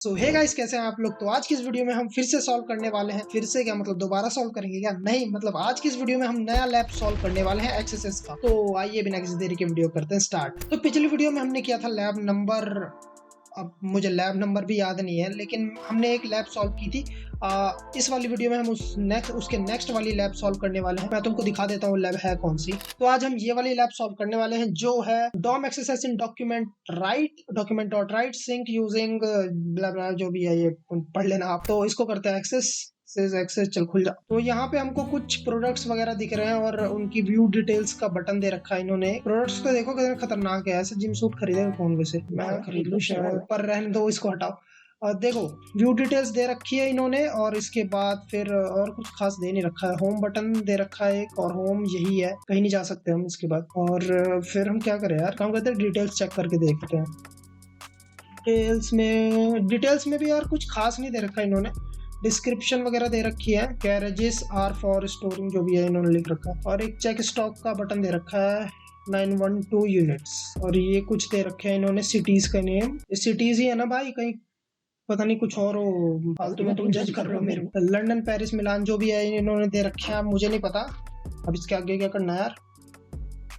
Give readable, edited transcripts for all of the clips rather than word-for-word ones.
सो hey guys, कैसे हैं आप लोग। तो आज की इस वीडियो में हम फिर से सॉल्व करने वाले हैं। फिर से क्या मतलब दोबारा सॉल्व करेंगे क्या? नहीं, मतलब आज की इस वीडियो में हम नया लैब सॉल्व करने वाले हैं एक्सएसएस का। तो आइए बिना किसी देरी के वीडियो करते हैं स्टार्ट। तो पिछली वीडियो में हमने किया था लैब नंबर, अब मुझे लैब नंबर भी याद नहीं है, लेकिन हमने एक लैब सॉल्व की थी। इस वाली वीडियो में हम उसके नेक्स्ट वाली लैब सॉल्व करने वाले हैं। मैं तुमको दिखा देता हूँ लैब है कौन सी। तो आज हम ये वाली लैब सॉल्व करने वाले हैं जो है DOM exercise in document dot write sync using blah blah, जो भी है ये पढ़ लेना आप। तो इसको करते हैं एक्सेस चल खुल जा। तो यहाँ पे हमको कुछ प्रोडक्ट्स वगैरह दिख रहे हैं और उनकी व्यू डिटेल्स का बटन दे रखा है इन्होंने। प्रोडक्ट्स को देखो कितने खतरनाक है। ऐसे जिम सूट खरीदेगा कौन? वैसे मैं खरीद लूं शायद, पर रहने दो, इसको हटाओ। और देखो व्यू डिटेल्स दे रखी है इन्होंने, और इसके बाद फिर और कुछ खास दे नहीं रखा है। होम बटन दे रखा है एक, और होम यही है, कहीं नहीं जा सकते हम इसके बाद। और फिर हम क्या करें यार, काम करते हैं डिटेल्स चेक करके देखते हैं। डिटेल्स में भी यार कुछ खास नहीं दे रखा इन्होंने। डिस्क्रिप्शन वगैरह दे रखी है, कैरेजेस आर फॉर स्टोरिंग, जो भी है इन्होंने लिख रखा है। और एक चेक स्टॉक का बटन दे रखा है 912 यूनिट्स। और ये कुछ दे रखे हैं इन्होंने सिटीज का नेम। सिटीज ही है ना भाई, कहीं पता नहीं कुछ और हो, फालतू में तुम जज कर रहे हो मेरे को। लंदन, पेरिस, मिलान, जो भी है इन्होंने दे रखे हैं, मुझे नहीं पता। अब इसके आगे क्या करना है यार,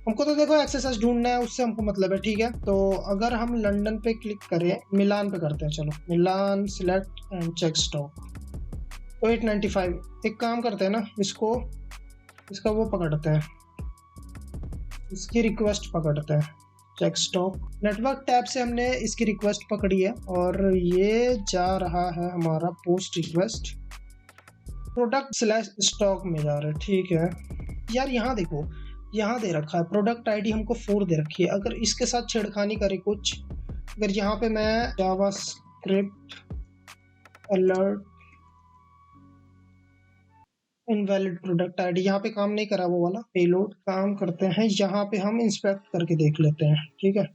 हमको तो देखो एक्सरसाइज ढूंढना है, उससे हमको मतलब है। ठीक है, तो अगर हम लंदन पे क्लिक करें, मिलान पे करते हैं, चलो मिलान सिलेक्ट एंड चेक स्टॉक। तो 895। एक काम करते हैं ना, इसका वो पकड़ते हैं, इसकी रिक्वेस्ट पकड़ते हैं। चेक स्टॉक नेटवर्क टैब से हमने इसकी रिक्वेस्ट पकड़ी है, और ये जा रहा है हमारा post request product slash stock में जा रहा है। ठीक है यार, यहाँ देखो, यहाँ दे रखा है प्रोडक्ट आईडी हमको 4 दे रखी है। अगर इसके साथ छेड़खानी करे कुछ, अगर यहाँ पे मैं JavaScript alert invalid product ID, यहाँ पे काम नहीं करा वो वाला पेलोड, काम करते हैं यहाँ पे हम इंस्पेक्ट करके देख लेते हैं। ठीक है,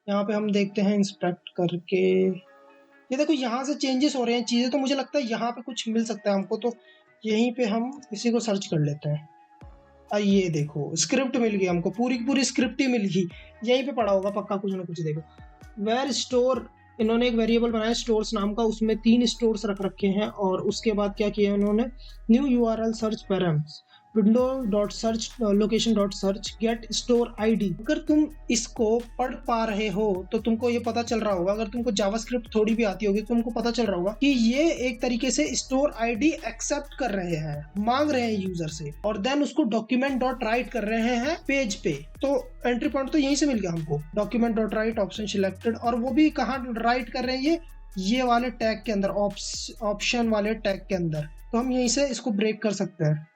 यहाँ पे हम देखते हैं इंस्पेक्ट करके। ये देखो यहाँ से चेंजेस हो रहे हैं चीजें, तो मुझे लगता है यहाँ पे कुछ मिल सकता है हमको। तो यहीं पे हम इसी को सर्च कर लेते हैं। ये देखो स्क्रिप्ट मिल गई हमको, पूरी की पूरी स्क्रिप्ट ही मिल गई। यहीं पे पड़ा होगा पक्का कुछ ना कुछ। देखो वेयर स्टोर, इन्होंने एक वेरिएबल बनाया स्टोर्स नाम का, उसमें 3 स्टोर्स रख रखे हैं। और उसके बाद क्या किया उन्होंने, new URL search params window dot search location dot search get store ID. अगर तुम इसको पढ़ पा रहे हो तो तुमको ये पता चल रहा होगा, अगर तुमको जावास्क्रिप्ट थोड़ी भी आती होगी तो तुमको पता चल रहा होगा कि ये एक तरीके से स्टोर आईडी एक्सेप्ट कर रहे हैं, मांग रहे हैं यूजर से, और देन उसको डॉक्यूमेंट डॉट राइट कर रहे हैं पेज पे। तो एंट्री पॉइंट तो यहीं से मिल गया हमको, document dot right option selected. और वो भी कहाँ राइट कर रहे हैं, ये वाले टैग के अंदर, ऑप्शन वाले टैग के अंदर। तो हम यहीं से इसको ब्रेक कर सकते हैं।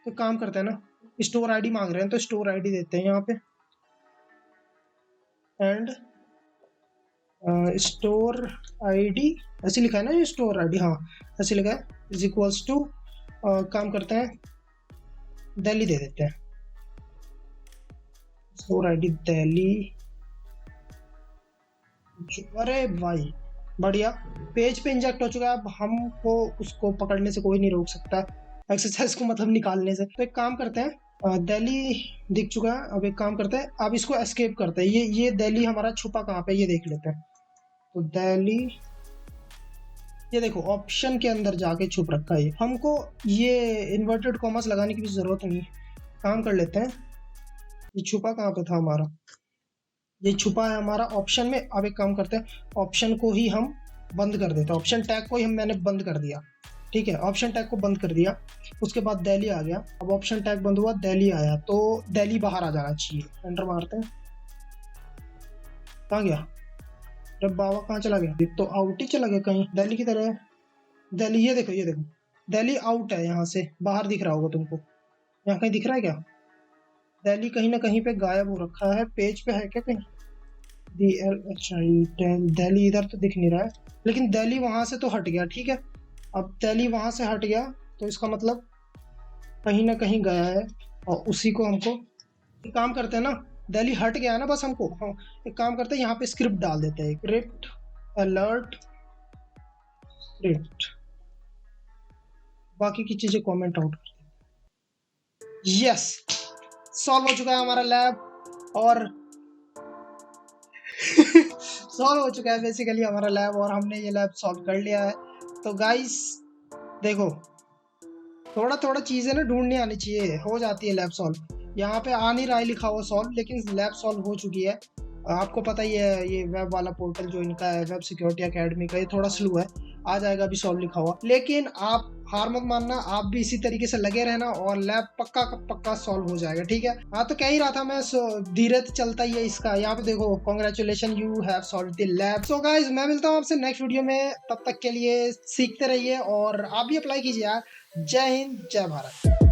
तो काम करते हैं ना, स्टोर आईडी मांग रहे हैं तो स्टोर आईडी देते हैं यहाँ पे, एंड स्टोर आईडी ऐसे लिखा है ना, ये स्टोर आईडी, हाँ ऐसे लिखा है, इज इक्वल्स टू, काम करते हैं दिल्ली दे देते हैं। स्टोर आईडी दिल्ली, अरे भाई बढ़िया, पेज पे इंजेक्ट हो चुका है। अब हमको उसको पकड़ने से कोई नहीं रोक सकता, एक्सरसाइज को मतलब निकालने से। तो एक काम करते हैं, दिल्ली दिख चुका है। अब एक काम करते हैं, अब इसको एस्केप करते हैं। ये दिल्ली हमारा छुपा कहाँ पे, ये देख लेते हैं। तो दिल्ली, ये देखो ऑप्शन के अंदर जाके छुप रखा है। हमको ये इन्वर्टेड कॉमर्स लगाने की भी जरूरत नहीं, काम कर लेते हैं। ये छुपा कहाँ पे था हमारा, ये छुपा है हमारा ऑप्शन में। अब एक काम करते हैं, ऑप्शन को ही हम बंद कर देते हैं, ऑप्शन टैग को ही मैंने बंद कर दिया। ठीक है, ऑप्शन टैग को बंद कर दिया। उसके बाद दिल्ली आ गया। अब ऑप्शन टैग बंद हुआ, दिल्ली आया, तो दिल्ली बाहर आ जाना चाहिए। एंटर मारते हैं, कहाँ गया, अरे बाबा कहाँ चला गया, तो आउट ही चला गया कहीं दिल्ली की तरह। दिल्ली, ये देखो दिल्ली आउट है, यहाँ से बाहर दिख रहा होगा तुमको, यहाँ कहीं दिख रहा है क्या? दिल्ली कहीं ना कहीं पे गायब हो रखा है, पेज पे है क्या कहीं? अच्छा दिल्ली इधर तो दिख नहीं रहा है, लेकिन दिल्ली वहां से तो हट गया। ठीक है, अब दिल्ली वहां से हट गया तो इसका मतलब कहीं ना कहीं गया है, और उसी को हमको, एक काम करते हैं ना, दिल्ली हट गया है ना बस हमको। हाँ, एक काम करते हैं, यहाँ पे स्क्रिप्ट डाल देते हैं, स्क्रिप्ट अलर्ट स्क्रिप्ट, बाकी की चीजें कमेंट आउट कर देते। यस, सॉल्व हो चुका है हमारा लैब। और सॉल्व हो चुका है बेसिकली हमारा लैब, और हमने ये लैब सॉल्व कर लिया है। तो गाइस देखो, थोड़ा थोड़ा चीज़ें ना ढूंढनी आनी चाहिए, हो जाती है लैब सॉल्व। यहाँ पे आ नहीं रहा है लिखा हुआ सॉल्व, लेकिन लैब सॉल्व हो चुकी है। आपको पता ही है ये वेब वाला पोर्टल जो इनका है, वेब सिक्योरिटी एकेडमी का, ये थोड़ा स्लो है। आ जाएगा अभी सॉल्व लिखा हुआ, लेकिन आप हार मत मानना, आप भी इसी तरीके से लगे रहना और लैब पक्का का पक्का सॉल्व हो जाएगा, ठीक है। हाँ तो कह ही रहा था मैं, धीरे तो चलता ही है इसका। यहाँ पे देखो, congratulation you have solve the lab. So guys मैं मिलता हूँ आपसे नेक्स्ट वीडियो में, तब तक के लिए सीखते रहिए और आप भी अप्लाई कीजिए यार। जय हिंद, जय भारत।